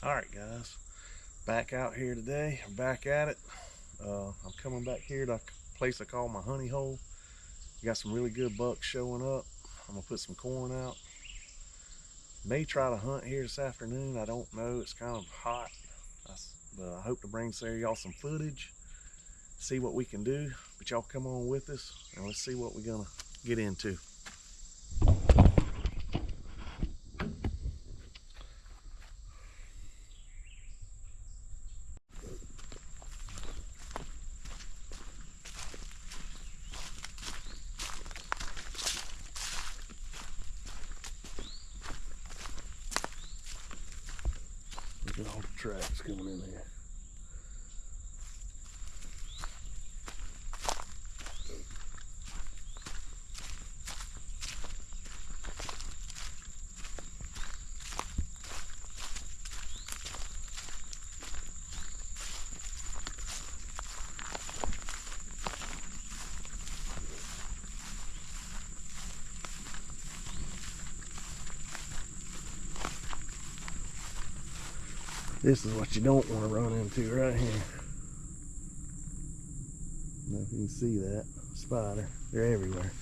Alright guys, back out here today. I'm back at it. I'm coming back here to a place I call my honey hole. Got some really good bucks showing up. I'm gonna put some corn out. May try to hunt here this afternoon. I don't know, it's kind of hot, but I hope to bring y'all some footage, see what we can do. But y'all come on with us and let's see what we're gonna get into. Look at all the tracks coming in there. This is what you don't want to run into right here. I don't know if you can see that spider. They're everywhere.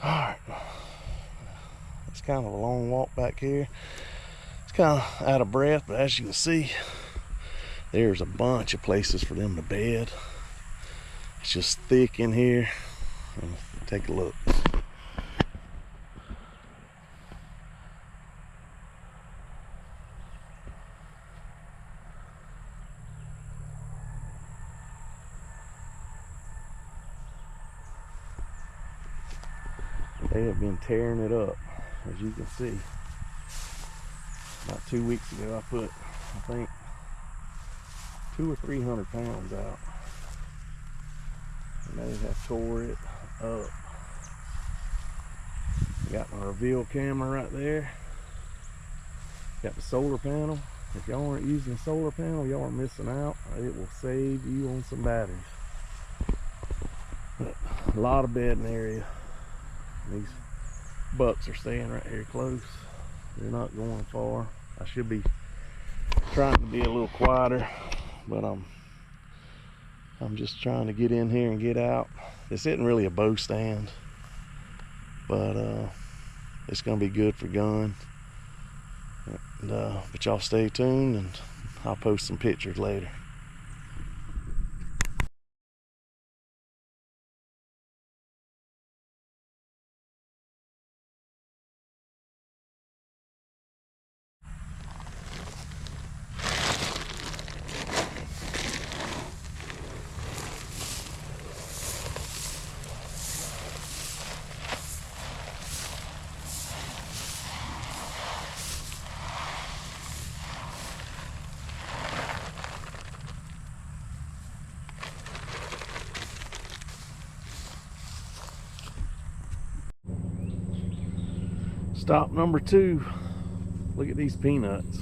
Alright, it's kind of a long walk back here. It's kind of out of breath, but as you can see, there's a bunch of places for them to bed. It's just thick in here. Take a look. They have been tearing it up, as you can see. About 2 weeks ago, I put, I think, 200 or 300 pounds out, and they have tore it up. I got my reveal camera right there. Got the solar panel. If y'all aren't using the solar panel, y'all are missing out. It will save you on some batteries. But a lot of bedding area. These bucks are staying right here close. They're not going far. I should be trying to be a little quieter, but I'm just trying to get in here and get out. This isn't really a bow stand, but it's gonna be good for gun. And, but y'all stay tuned and I'll post some pictures later. Stop number 2. Look at these peanuts.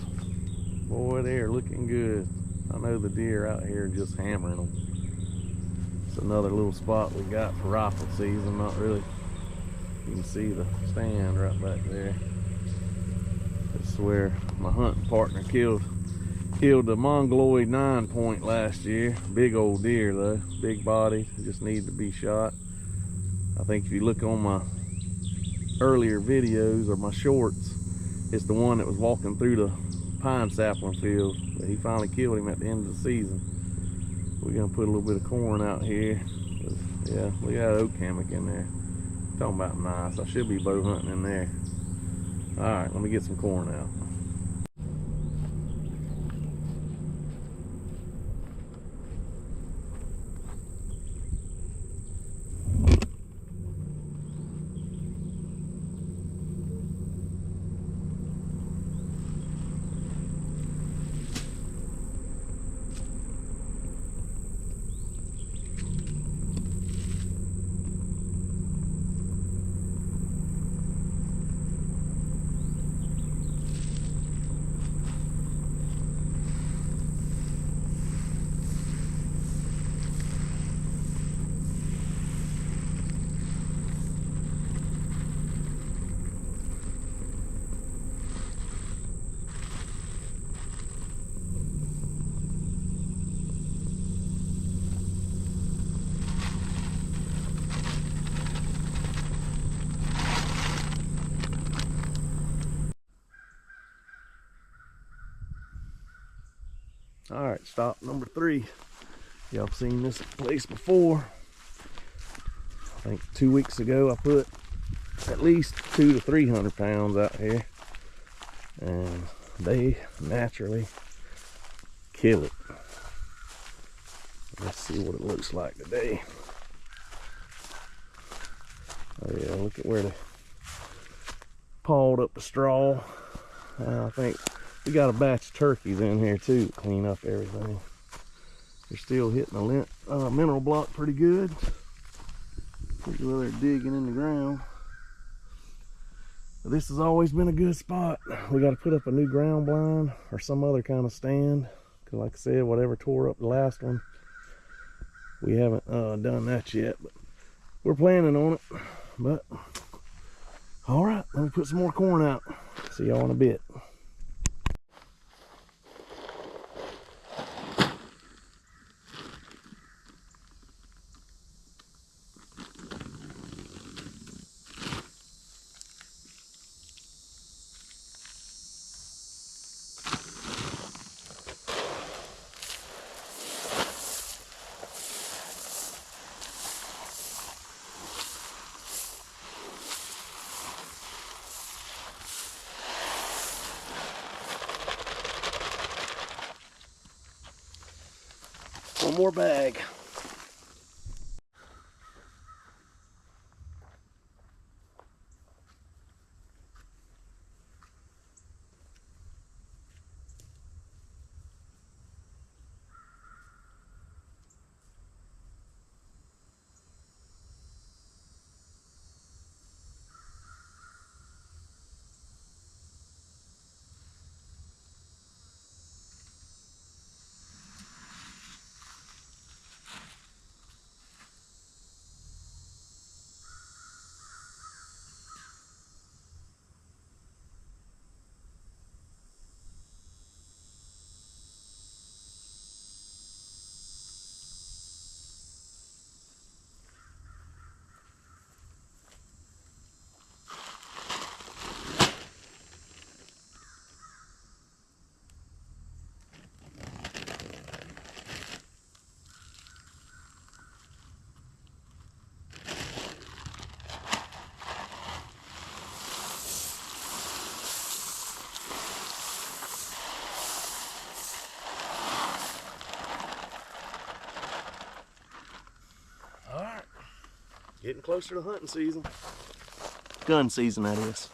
Boy, they are looking good. I know the deer out here are just hammering them. It's another little spot we got for rifle season. Not really. You can see the stand right back there. This is where my hunting partner killed the mongoloid 9-point last year. Big old deer though, big body, just needed to be shot. I think if you look on my earlier videos or my shorts, it's the one that was walking through the pine sapling field, but he finally killed him at the end of the season. We're gonna put a little bit of corn out here. Yeah, we got oak hammock in there. Talking about nice. I should be bow hunting in there. All right, let me get some corn out. All right, stop number 3. Y'all seen this place before. I think 2 weeks ago I put at least 200 to 300 pounds out here, and they naturally kill it. Let's see what it looks like today. Oh yeah, look at where they pawed up the straw. I think we got a batch of turkeys in here too to clean up everything. They're still hitting the mineral block pretty good. Look where they're digging in the ground. But this has always been a good spot. We got to put up a new ground blind or some other kind of stand, because like I said, whatever tore up the last one, we haven't done that yet, but we're planning on it. But all right, let me put some more corn out. See y'all in a bit. One more bag. Getting closer to hunting season. Gun season, that is.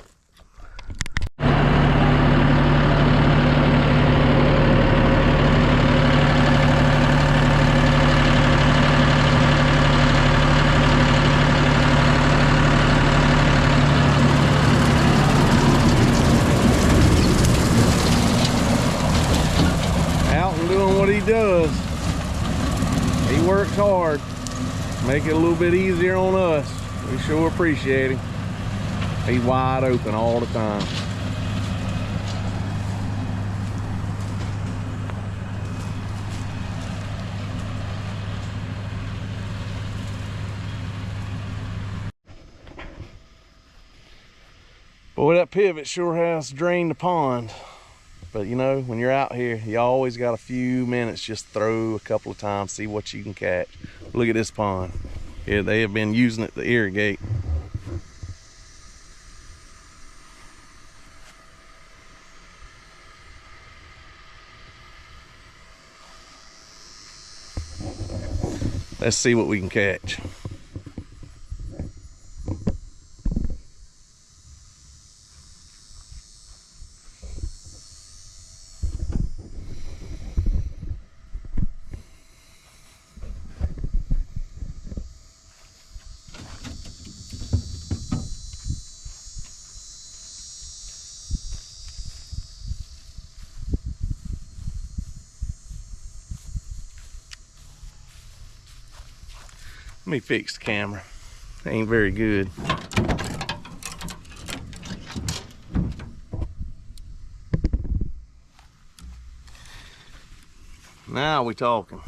Out and doing what he does. He works hard. Make it a little bit easier on us. We sure appreciate him. He's wide open all the time. Boy, that pivot sure has drained the pond. But you know, when you're out here, you always got a few minutes, just throw a couple of times, see what you can catch. Look at this pond. Yeah, they have been using it to irrigate. Let's see what we can catch. Let me fix the camera. Ain't very good. Now we talking.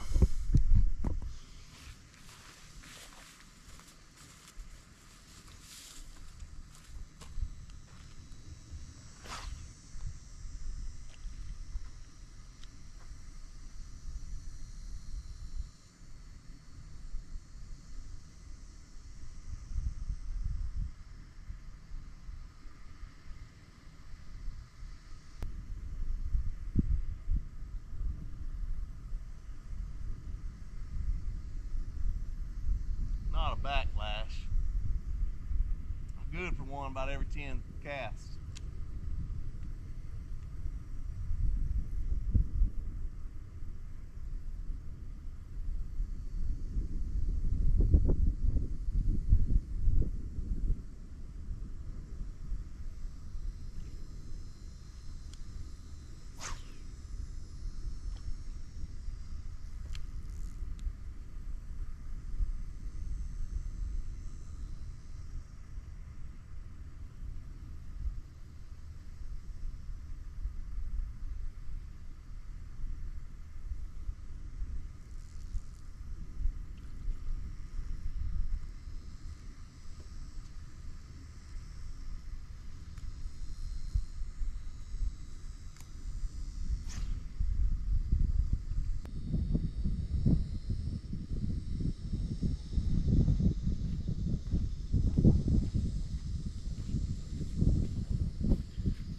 one about every 10 casts.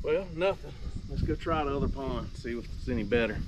Well, nothing. Let's go try the other pond, see if it's any better.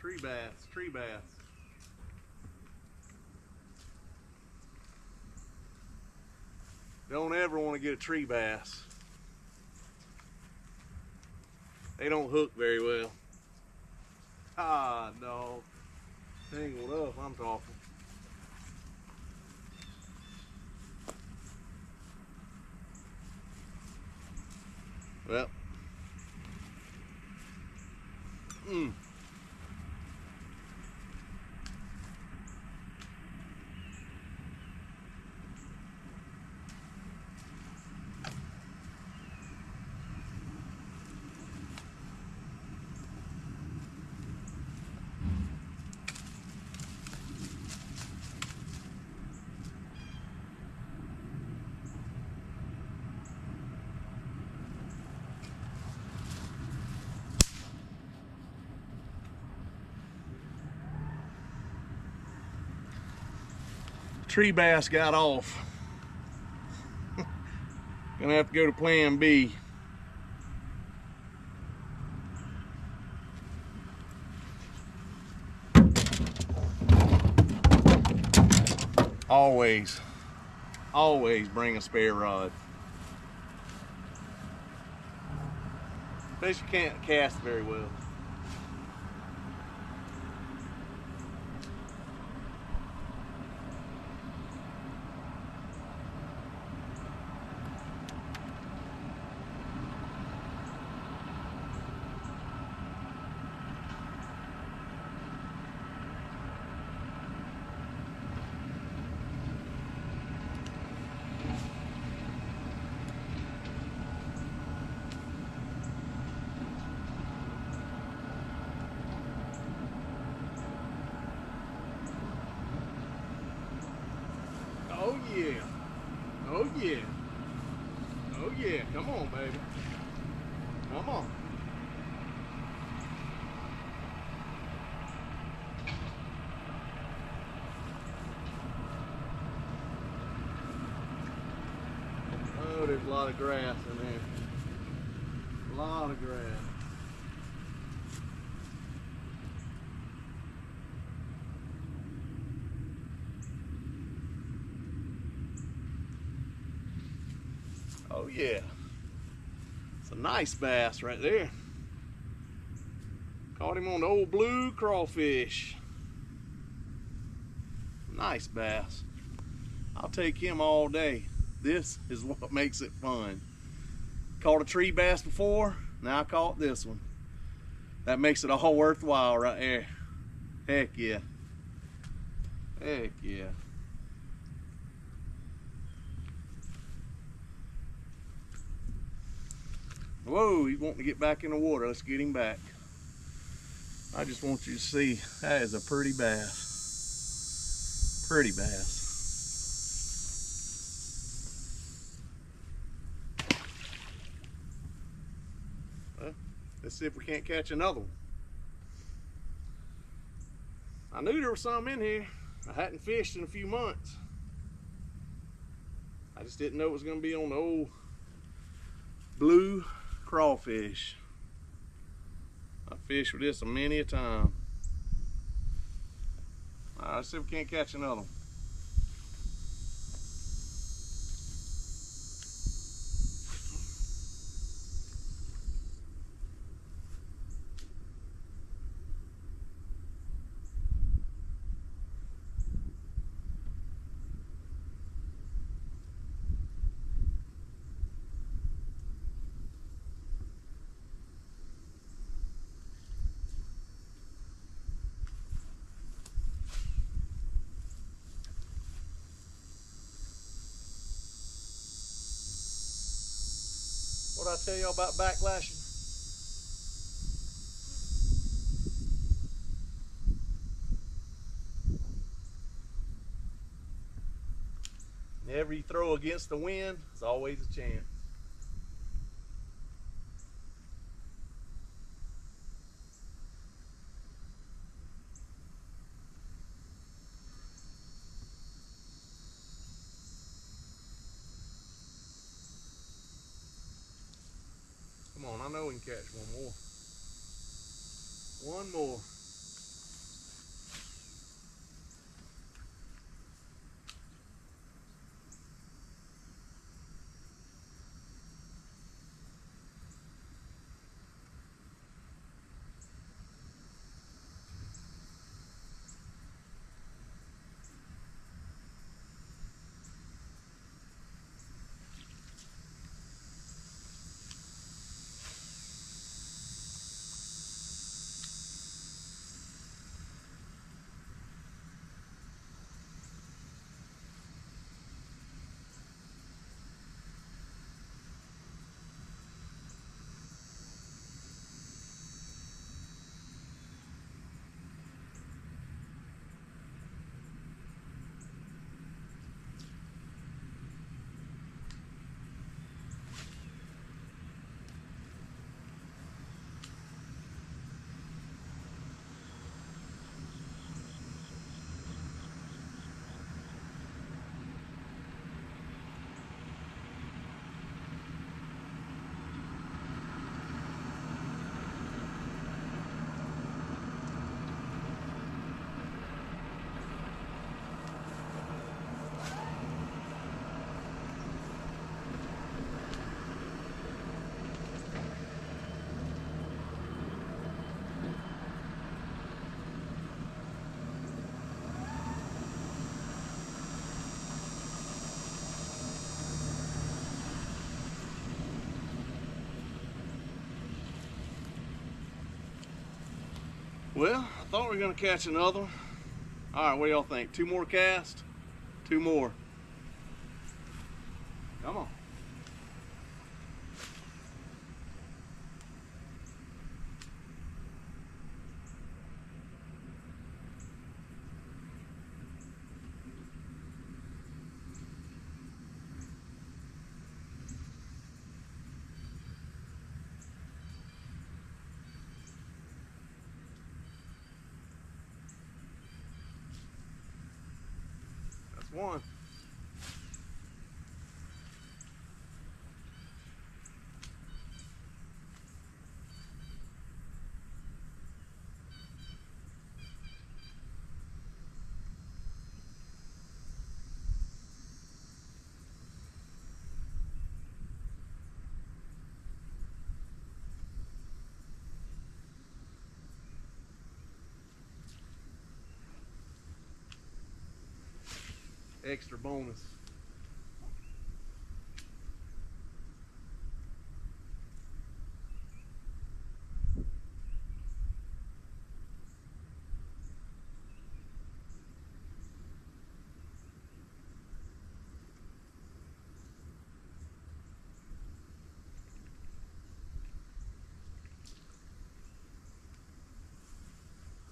Tree bass, tree bass. Don't ever want to get a tree bass. They don't hook very well. Ah, no. Tangled up, I'm talking. Well. Tree bass got off. Gonna have to go to plan B. Always bring a spare rod. Fish can't cast very well. Oh yeah. Oh yeah. Oh yeah. Come on, baby. Come on. Oh, there's a lot of grass in there. A lot of grass. Oh yeah. It's a nice bass right there. Caught him on the old blue crawfish. Nice bass. I'll take him all day. This is what makes it fun. Caught a tree bass before, now I caught this one. That makes it all worthwhile right there. Heck yeah. Heck yeah. Whoa, he's wanting to get back in the water. Let's get him back. I just want you to see, that is a pretty bass. Pretty bass. Well, let's see if we can't catch another one. I knew there was some in here. I hadn't fished in a few months. I just didn't know it was going to be on the old blue crawfish. I fished with this a many a time. All right, let's see if we can't catch another one. What did I tell y'all about backlashing? Whenever you throw against the wind, there's always a chance. Come on, I know we can catch one more. One more. Well, I thought we were gonna catch another one. All right, what do y'all think? Two more casts? Two more. Come on. That's one. extra bonus.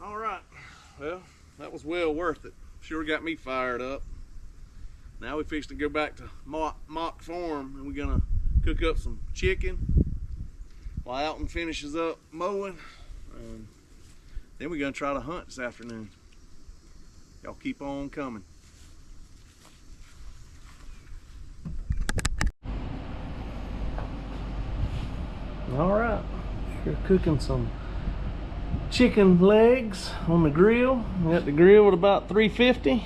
All right, well, that was well worth it. Sure got me fired up. Now we fixed to go back to Mock Farm, and we're gonna cook up some chicken while Alton finishes up mowing, and then we're gonna try to hunt this afternoon. Y'all keep on coming. All right, we're cooking some chicken legs on the grill. We got the grill at about 350.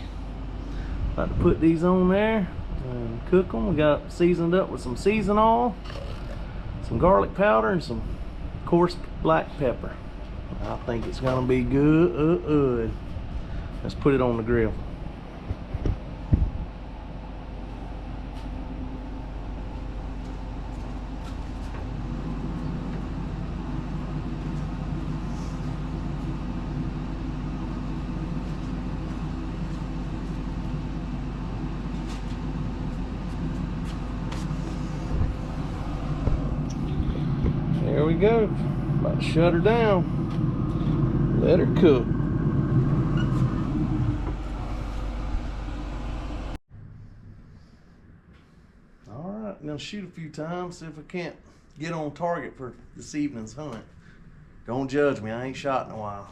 About to put these on there and cook them. We got seasoned up with some season oil, some garlic powder, and some coarse black pepper. I think it's gonna be good. Let's put it on the grill. There we go. About to shut her down. Let her cook. All right, I'm gonna shoot a few times, see if I can't get on target for this evening's hunt. Don't judge me, I ain't shot in a while.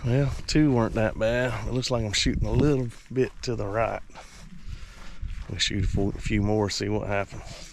Well, two weren't that bad. It looks like I'm shooting a little bit to the right. We'll shoot a few more, see what happens.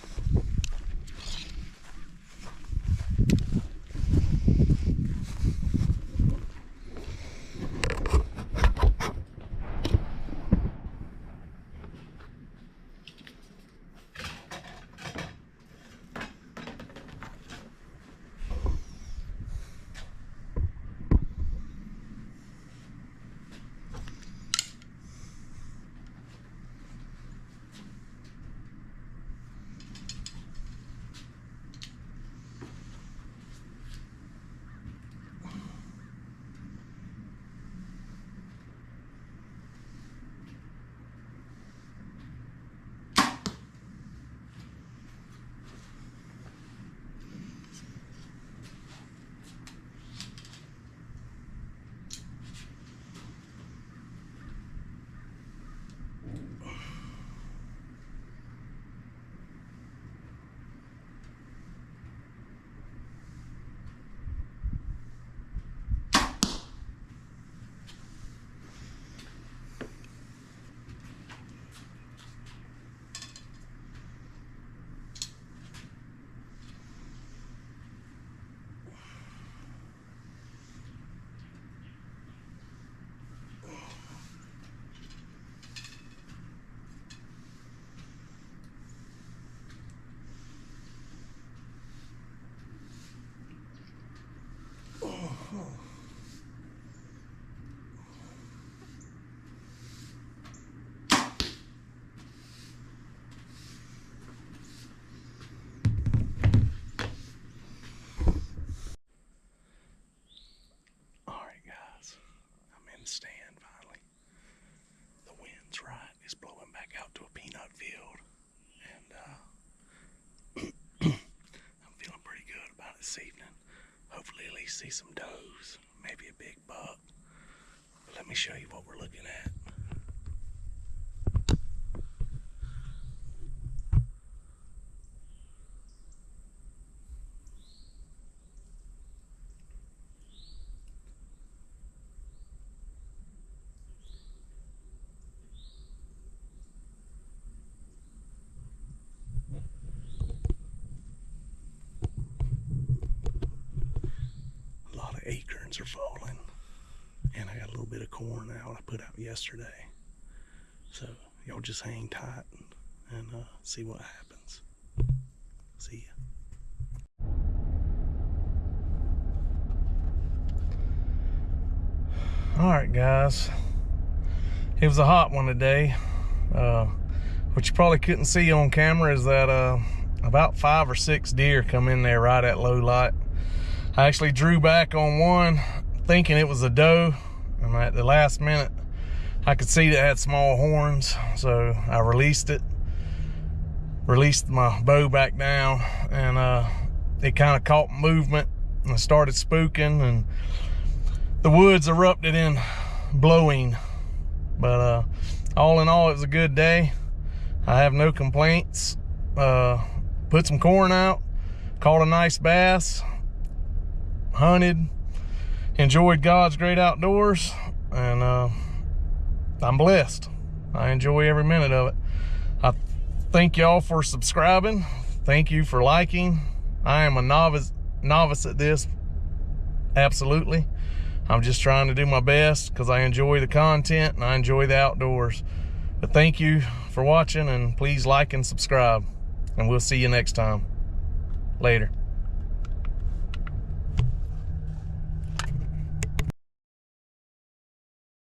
show you what we're looking at. A lot of acorns are falling. And I got a little bit of corn out I put out yesterday. So y'all just hang tight and see what happens. See ya. Alright guys, it was a hot one today. What you probably couldn't see on camera is that about 5 or 6 deer come in there right at low light. I actually drew back on one thinking it was a doe, and at the last minute I could see that it had small horns, so I released my bow back down, and it kind of caught movement and started spooking, and the woods erupted in blowing. But all in all, it was a good day. I have no complaints. Put some corn out, caught a nice bass, hunted, enjoyed God's great outdoors, and I'm blessed. I enjoy every minute of it. I thank y'all for subscribing. Thank you for liking. I am a novice at this, absolutely. I'm just trying to do my best because I enjoy the content and I enjoy the outdoors. But thank you for watching, and please like and subscribe, and we'll see you next time. Later.